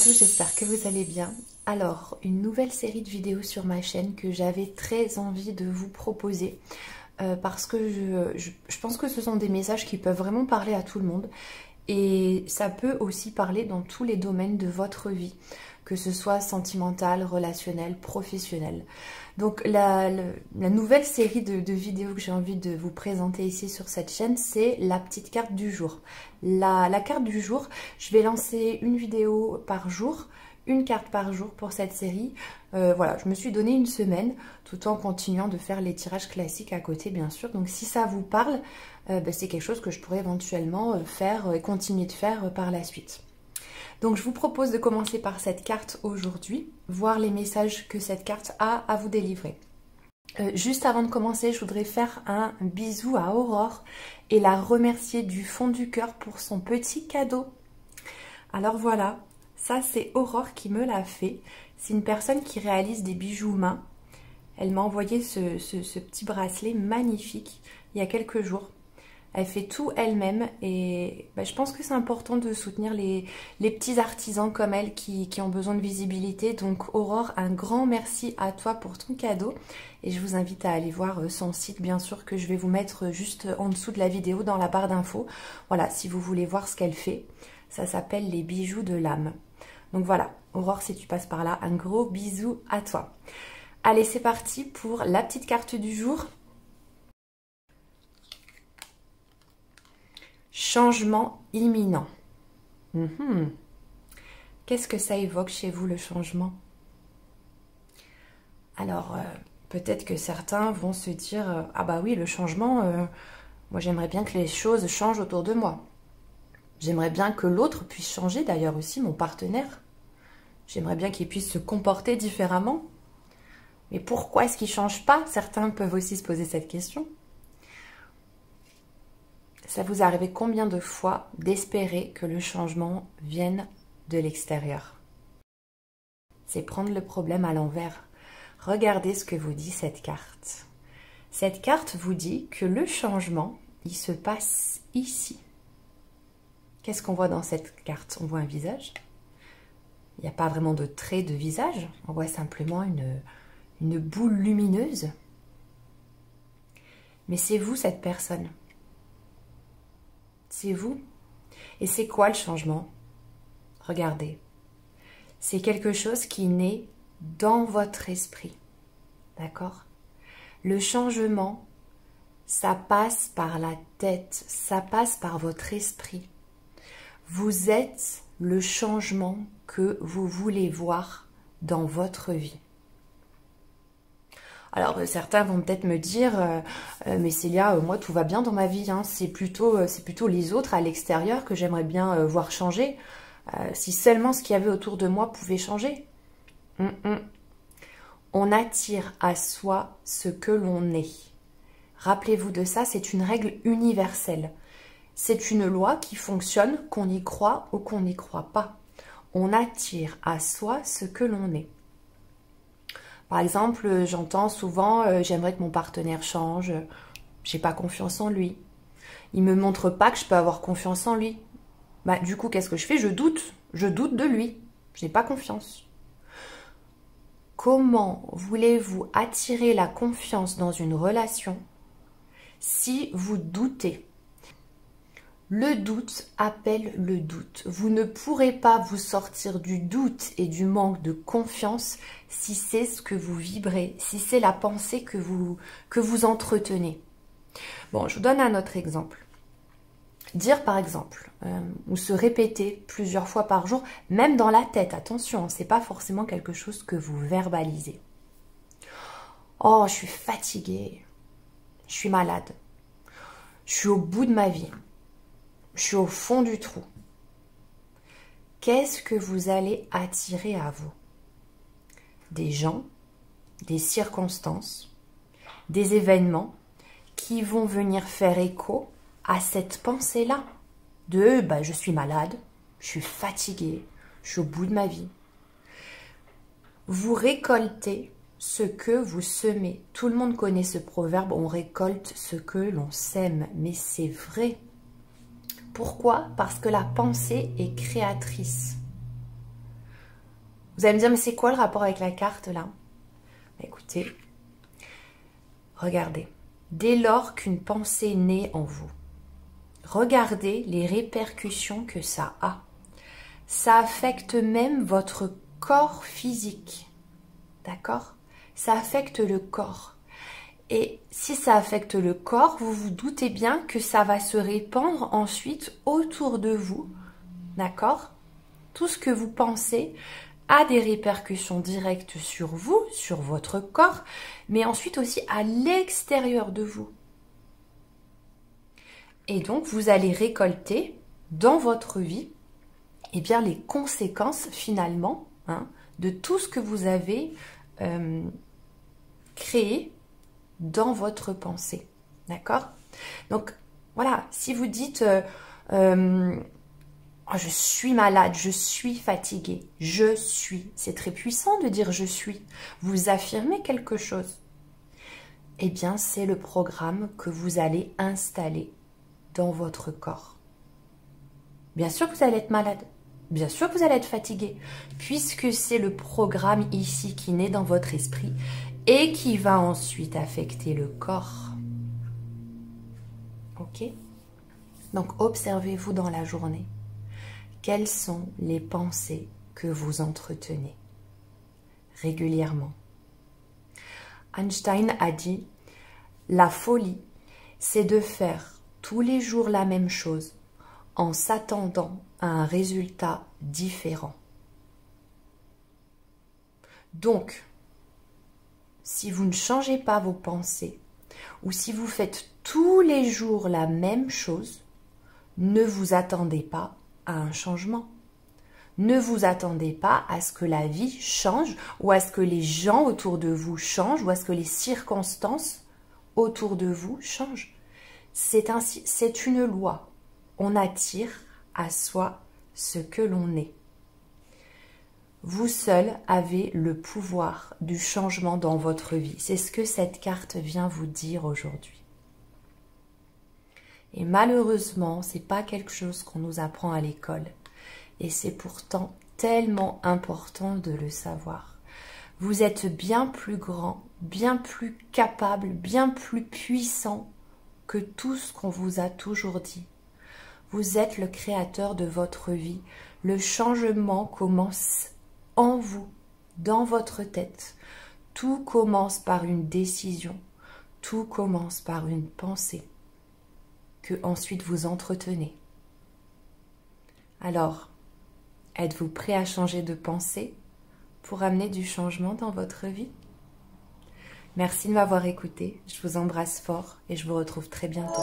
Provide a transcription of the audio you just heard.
tous, j'espère que vous allez bien. Alors, une nouvelle série de vidéos sur ma chaîne que j'avais très envie de vous proposer parce que je pense que ce sont des messages qui peuvent vraiment parler à tout le monde et ça peut aussi parler dans tous les domaines de votre vie, que ce soit sentimental, relationnel, professionnel. Donc la nouvelle série de vidéos que j'ai envie de vous présenter ici sur cette chaîne, c'est la petite carte du jour. La carte du jour, je vais lancer une vidéo par jour, une carte par jour pour cette série. Voilà, je me suis donné une semaine tout en continuant de faire les tirages classiques à côté bien sûr. Donc si ça vous parle, c'est quelque chose que je pourrais éventuellement faire et continuer de faire par la suite. Donc je vous propose de commencer par cette carte aujourd'hui, voir les messages que cette carte a à vous délivrer. Juste avant de commencer, je voudrais faire un bisou à Aurore et la remercier du fond du cœur pour son petit cadeau. Alors voilà, ça c'est Aurore qui me l'a fait. C'est une personne qui réalise des bijoux main. Elle m'a envoyé ce petit bracelet magnifique il y a quelques jours. Elle fait tout elle-même et je pense que c'est important de soutenir les petits artisans comme elle qui ont besoin de visibilité. Donc Aurore, un grand merci à toi pour ton cadeau et je vous invite à aller voir son site bien sûr que je vais vous mettre juste en dessous de la vidéo dans la barre d'infos. Voilà, si vous voulez voir ce qu'elle fait, ça s'appelle les bijoux de l'âme. Donc voilà, Aurore, si tu passes par là, un gros bisou à toi. Allez, c'est parti pour la petite carte du jour. Changement imminent. Qu'est-ce que ça évoque chez vous, le changement? Alors, peut-être que certains vont se dire « Ah bah oui, le changement, moi j'aimerais bien que les choses changent autour de moi. J'aimerais bien que l'autre puisse changer, d'ailleurs aussi, mon partenaire. J'aimerais bien qu'il puisse se comporter différemment. Mais pourquoi est-ce qu'il ne change pas ?» Certains peuvent aussi se poser cette question. Ça vous est arrivé combien de fois d'espérer que le changement vienne de l'extérieur? C'est prendre le problème à l'envers. Regardez ce que vous dit cette carte. Cette carte vous dit que le changement, il se passe ici. Qu'est-ce qu'on voit dans cette carte? On voit un visage. Il n'y a pas vraiment de trait de visage. On voit simplement une boule lumineuse. Mais c'est vous cette personne. C'est vous. Et c'est quoi le changement? Regardez. C'est quelque chose qui naît dans votre esprit. D'accord? Le changement, ça passe par la tête, ça passe par votre esprit. Vous êtes le changement que vous voulez voir dans votre vie. Alors certains vont peut-être me dire mais Célia, moi tout va bien dans ma vie, hein. C'est plutôt les autres à l'extérieur que j'aimerais bien voir changer. Si seulement ce qu'il y avait autour de moi pouvait changer. On attire à soi ce que l'on est. Rappelez-vous de ça, c'est une règle universelle. C'est une loi qui fonctionne qu'on y croit ou qu'on n'y croit pas. On attire à soi ce que l'on est. Par exemple, j'entends souvent j'aimerais que mon partenaire change, j'ai pas confiance en lui. Il me montre pas que je peux avoir confiance en lui. Du coup, qu'est-ce que je fais? Je doute de lui. Je n'ai pas confiance. Comment voulez-vous attirer la confiance dans une relation si vous doutez? Le doute appelle le doute. Vous ne pourrez pas vous sortir du doute et du manque de confiance si c'est ce que vous vibrez, si c'est la pensée que vous entretenez. Bon, je vous donne un autre exemple. Dire par exemple, ou se répéter plusieurs fois par jour, même dans la tête, attention, ce n'est pas forcément quelque chose que vous verbalisez. Oh, je suis fatiguée, je suis malade, je suis au bout de ma vie. Je suis au fond du trou. Qu'est-ce que vous allez attirer à vous? Des gens, des circonstances, des événements qui vont venir faire écho à cette pensée-là. De je suis malade, je suis fatiguée, je suis au bout de ma vie. Vous récoltez ce que vous semez. Tout le monde connaît ce proverbe, on récolte ce que l'on sème, mais c'est vrai. Pourquoi? Parce que la pensée est créatrice. Vous allez me dire, mais c'est quoi le rapport avec la carte là? Écoutez, regardez. Dès lors qu'une pensée naît en vous, regardez les répercussions que ça a. Ça affecte même votre corps physique. D'accord? Ça affecte le corps. Et si ça affecte le corps, vous vous doutez bien que ça va se répandre ensuite autour de vous. D'accord? Tout ce que vous pensez a des répercussions directes sur vous, sur votre corps, mais ensuite aussi à l'extérieur de vous. Et donc, vous allez récolter dans votre vie eh bien, les conséquences finalement de tout ce que vous avez créé dans votre pensée. D'accord? Donc, voilà, si vous dites oh, je suis malade, je suis fatiguée, je suis. C'est très puissant de dire je suis. Vous affirmez quelque chose. Eh bien, c'est le programme que vous allez installer dans votre corps. Bien sûr que vous allez être malade. Bien sûr que vous allez être fatigué. Puisque c'est le programme ici qui naît dans votre esprit et qui va ensuite affecter le corps. Ok? Donc, observez-vous dans la journée. Quelles sont les pensées que vous entretenez régulièrement? Einstein a dit, la folie, c'est de faire tous les jours la même chose en s'attendant à un résultat différent. Donc, si vous ne changez pas vos pensées, ou si vous faites tous les jours la même chose, ne vous attendez pas à un changement. Ne vous attendez pas à ce que la vie change ou à ce que les gens autour de vous changent ou à ce que les circonstances autour de vous changent. C'est ainsi, c'est une loi. On attire à soi ce que l'on est. Vous seul avez le pouvoir du changement dans votre vie. C'est ce que cette carte vient vous dire aujourd'hui. Et malheureusement, ce n'est pas quelque chose qu'on nous apprend à l'école. Et c'est pourtant tellement important de le savoir. Vous êtes bien plus grand, bien plus capable, bien plus puissant que tout ce qu'on vous a toujours dit. Vous êtes le créateur de votre vie. Le changement commence en vous, dans votre tête. Tout commence par une décision. Tout commence par une pensée que ensuite vous entretenez. Alors, êtes-vous prêt à changer de pensée pour amener du changement dans votre vie? Merci de m'avoir écouté, je vous embrasse fort et je vous retrouve très bientôt.